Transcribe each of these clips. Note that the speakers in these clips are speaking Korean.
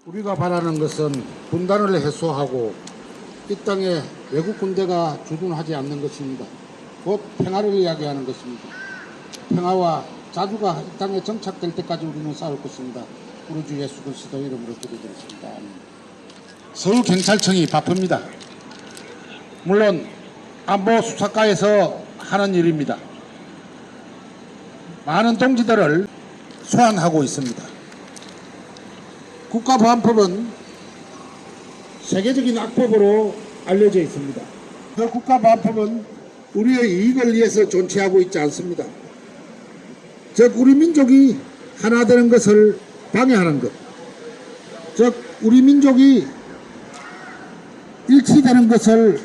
우리가 바라는 것은 분단을 해소하고 이 땅에 외국 군대가 주둔하지 않는 것입니다. 곧 평화를 이야기하는 것입니다. 평화와 자주가 이 땅에 정착될 때까지 우리는 싸울 것입니다. 우리 주 예수 그리스도 이름으로 기도드렸습니다. 서울경찰청이 바쁩니다. 물론 안보 수사과에서 하는 일입니다. 많은 동지들을 소환하고 있습니다. 국가보안법은 세계적인 악법으로 알려져 있습니다. 그 국가보안법은 우리의 이익을 위해서 존재하고 있지 않습니다. 즉 우리 민족이 하나 되는 것을 방해하는 것, 즉 우리 민족이 일치되는 것을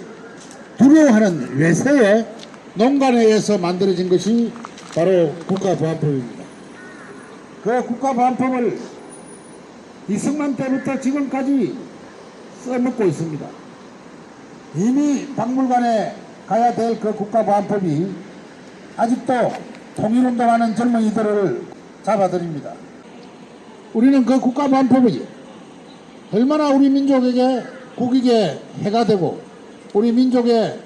두려워하는 외세의 농간에 의해서 만들어진 것이 바로 국가보안법입니다. 그 국가보안법을 이승만 때부터 지금까지 써먹고 있습니다. 이미 박물관에 가야 될 그 국가보안법이 아직도 통일운동하는 젊은이들을 잡아들입니다. 우리는 그 국가보안법이 얼마나 우리 민족에게 국익에 해가 되고 우리 민족의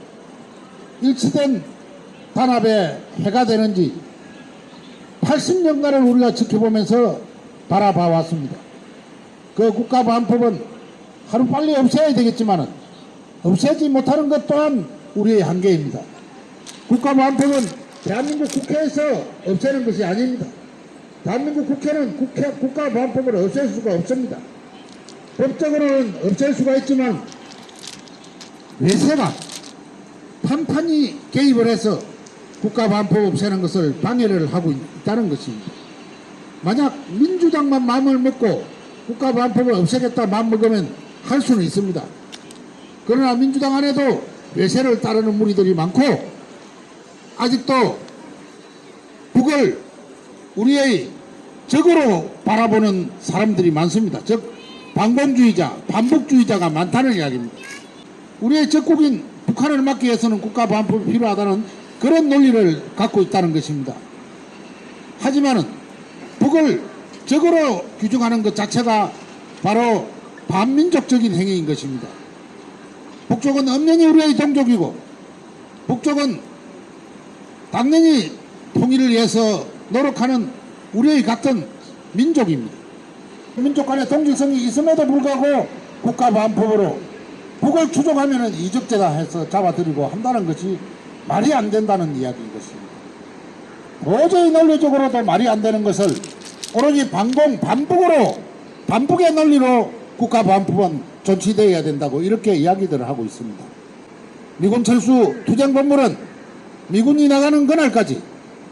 일치된 단합에 해가 되는지 80년간을 우리가 지켜보면서 바라봐 왔습니다. 그 국가보안법은 하루빨리 없애야 되겠지만 없애지 못하는 것 또한 우리의 한계입니다. 국가보안법은 대한민국 국회에서 없애는 것이 아닙니다. 대한민국 국회는 국가보안법을 없앨 수가 없습니다. 법적으로는 없앨 수가 있지만 외세가 판판히 개입을 해서 국가보안법 없애는 것을 방해를 하고 있다는 것입니다. 만약 민주당만 마음을 먹고 국가보안법을 없애겠다 마음먹으면 할 수는 있습니다. 그러나 민주당 안에도 외세를 따르는 무리들이 많고 아직도 북을 우리의 적으로 바라보는 사람들이 많습니다. 즉 반공주의자, 반북주의자가 많다는 이야기입니다. 우리의 적국인 북한을 막기 위해서는 국가보안법이 필요하다는 그런 논리를 갖고 있다는 것입니다. 하지만은 북을 적으로 규정하는 것 자체가 바로 반민족적인 행위인 것입니다. 북쪽은 엄연히 우리의 동족이고 북쪽은 당연히 통일을 위해서 노력하는 우리의 같은 민족입니다. 민족 간의 동질성이 있음에도 불구하고 국가보안법으로 북을 추종하면 이적죄다 해서 잡아들이고 한다는 것이 말이 안 된다는 이야기인 것입니다. 도저히 논리적으로도 말이 안 되는 것을 오로지 반북의 논리로 국가보안법은 존치되어야 된다고 이렇게 이야기들을 하고 있습니다. 미군 철수 투쟁본물은 미군이 나가는 그날까지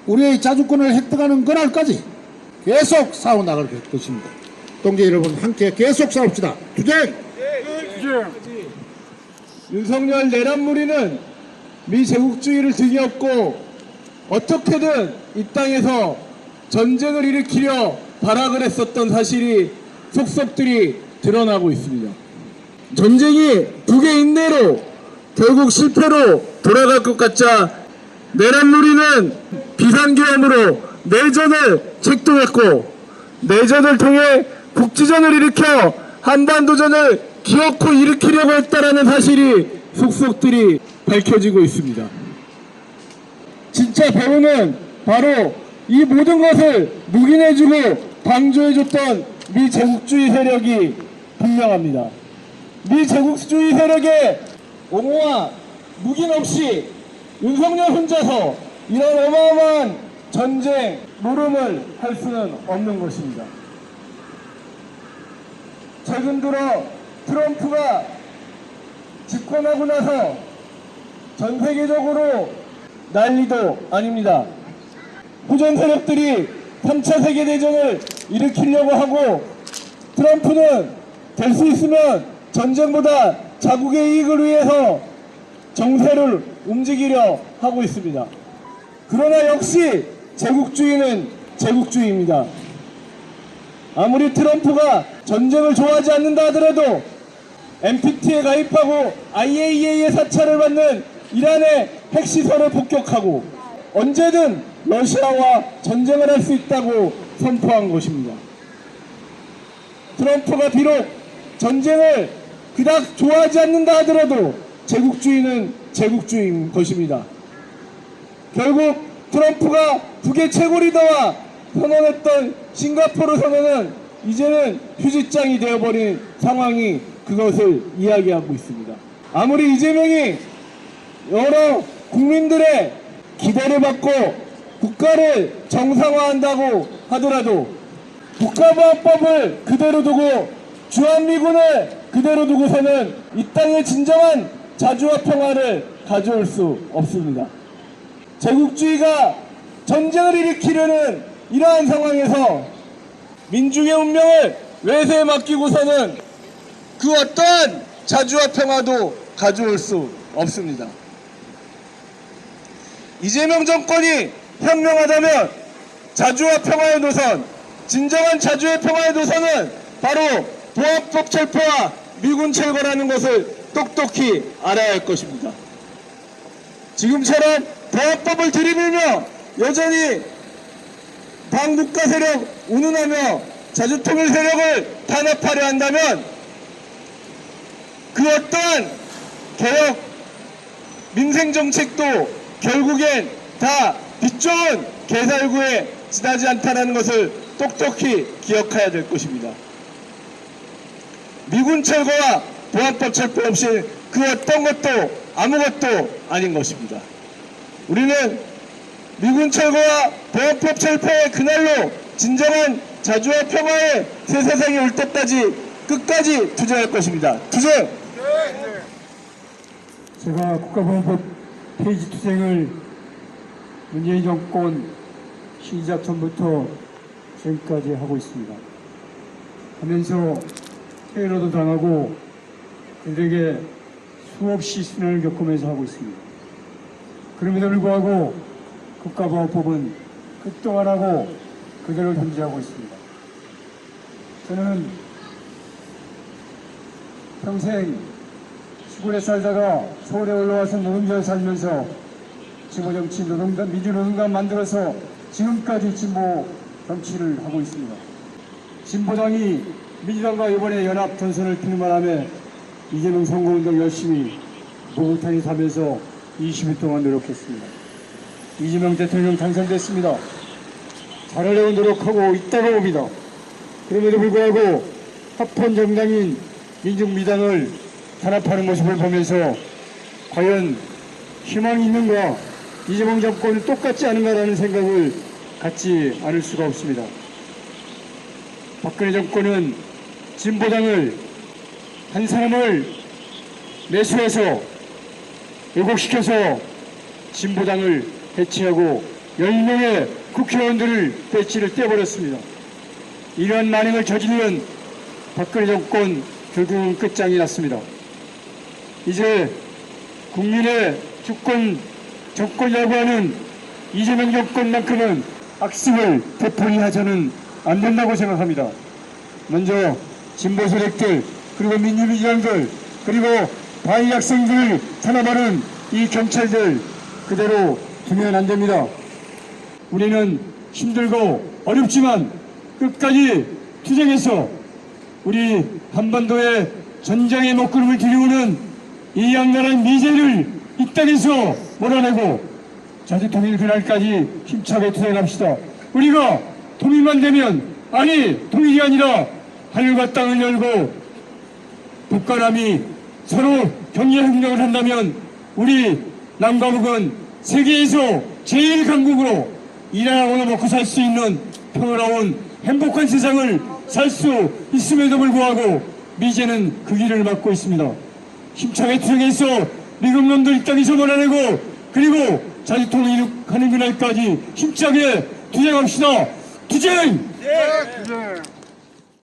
우리의 자주권을 획득하는 그날까지 계속 싸워나갈 것입니다. 동지 여러분 함께 계속 싸웁시다. 투쟁! 윤석열 내란무리는 미제국주의를 등에 업고 어떻게든 이 땅에서 전쟁을 일으키려 발악을 했었던 사실이 속속들이 드러나고 있습니다. 전쟁이 북의 인내로 결국 실패로 돌아갈 것 같자 내란무리는 비상계엄으로 내전을 책동했고 내전을 통해 국지전을 일으켜 한반도전을 기어코 일으키려고 했다라는 사실이 속속들이 밝혀지고 있습니다. 진짜 배후는 바로 이 모든 것을 묵인해주고 방조해줬던 미제국주의 세력이 분명합니다. 미제국주의 세력의 옹호와 묵인 없이 윤석열 혼자서 이런 어마어마한 전쟁 노름을 할 수는 없는 것입니다. 최근 들어 트럼프가 집권하고 나서 전 세계적으로 난리도 아닙니다. 후전 세력들이 3차 세계대전을 일으키려고 하고 트럼프는 될 수 있으면 전쟁보다 자국의 이익을 위해서 정세를 움직이려 하고 있습니다. 그러나 역시 제국주의는 제국주의입니다. 아무리 트럼프가 전쟁을 좋아하지 않는다 하더라도 NPT에 가입하고 IAEA의 사찰을 받는 이란의 핵시설을 폭격하고 언제든 러시아와 전쟁을 할 수 있다고 선포한 것입니다. 트럼프가 비록 전쟁을 그닥 좋아하지 않는다 하더라도 제국주의는 제국주의인 것입니다. 결국 트럼프가 북의 최고 리더와 선언했던 싱가포르 선언은 이제는 휴지장이 되어버린 상황이 그것을 이야기하고 있습니다. 아무리 이재명이 여러 국민들의 기대를 받고 국가를 정상화한다고 하더라도 국가보안법을 그대로 두고 주한미군을 그대로 두고서는 이 땅에 진정한 자주와 평화를 가져올 수 없습니다. 제국주의가 전쟁을 일으키려는 이러한 상황에서 민중의 운명을 외세에 맡기고서는 그 어떠한 자주와 평화도 가져올 수 없습니다. 이재명 정권이 현명하다면 자주와 평화의 노선, 진정한 자주의 평화의 노선은 바로 보안법 철폐와 미군 철거라는 것을 똑똑히 알아야 할 것입니다. 지금처럼 보안법을 들이밀며 여전히 반국가 세력 운운하며 자주통일 세력을 탄압하려 한다면 그 어떠한 개혁 민생정책도 결국엔 다 빛 좋은 개살구에 지나지 않다는 것을 똑똑히 기억해야 될 것입니다. 미군 철거와 보안법 철폐 없이 그 어떤 것도 아무것도 아닌 것입니다. 우리는 미군 철거와 보안법 철폐의 그날로 진정한 자주와 평화의 새 세상이 올 때까지 끝까지 투쟁할 것입니다. 투쟁! 제가 국가보안법 폐지 투쟁을 문재인 정권 시작 전부터 지금까지 하고 있습니다. 하면서 테러도 당하고 그들에게 수없이 순환을 겪으면서 하고 있습니다. 그럼에도 불구하고 국가보안법은 끝도 안 하고 그대로 존재하고 있습니다. 저는 평생 시골에 살다가 서울에 올라와서 노동자를 살면서 진보 정치 노동당 민주노동당 만들어서 지금까지 진보 정치를 하고 있습니다. 진보당이 민주당과 이번에 연합 전선을 피는 바람에 이재명 선거운동 열심히 목욕탕에 사면서 20일 동안 노력했습니다. 이재명 대통령 당선됐습니다. 잘하려고 노력하고 있다고 봅니다. 그럼에도 불구하고 합헌 정당인 민중미당을 탄압하는 모습을 보면서 과연 희망이 있는가, 이재명 정권은 똑같지 않은가라는 생각을 갖지 않을 수가 없습니다. 박근혜 정권은 진보당을 한 사람을 매수해서 왜곡시켜서 진보당을 해체하고 10명의 국회의원들을 배치를 떼버렸습니다. 이러한 만행을 저지른 박근혜 정권 결국은 끝장이 났습니다. 이제 국민의 주권, 정권이라고 하는 이재명 정권만큼은 악습을 되풀이하자는 안 된다고 생각합니다. 먼저 진보 세력들, 그리고 민주민주당들, 그리고 바위 학생들을 탄압하는 이 경찰들 그대로 두면 안 됩니다. 우리는 힘들고 어렵지만 끝까지 투쟁해서 우리 한반도의 전장의 먹구름을 들이우는 이 양나라의 미제를 이 땅에서 몰아내고 자주통일 그날까지 힘차게 투쟁합시다. 우리가 통일만 되면, 아니 통일이 아니라 하늘과 땅을 열고 북과 남이 서로 경제협력을 한다면 우리 남과 북은 세계에서 제일 강국으로 일하고 먹고 살 수 있는 평화로운 행복한 세상을 살 수 있음에도 불구하고 미제는 그 길을 막고 있습니다. 힘차게 투쟁해서 미국 놈들 이 땅에서 몰아내고 그리고 자주통일 하는 그날까지 힘차게 투쟁합시다. 투쟁! 네.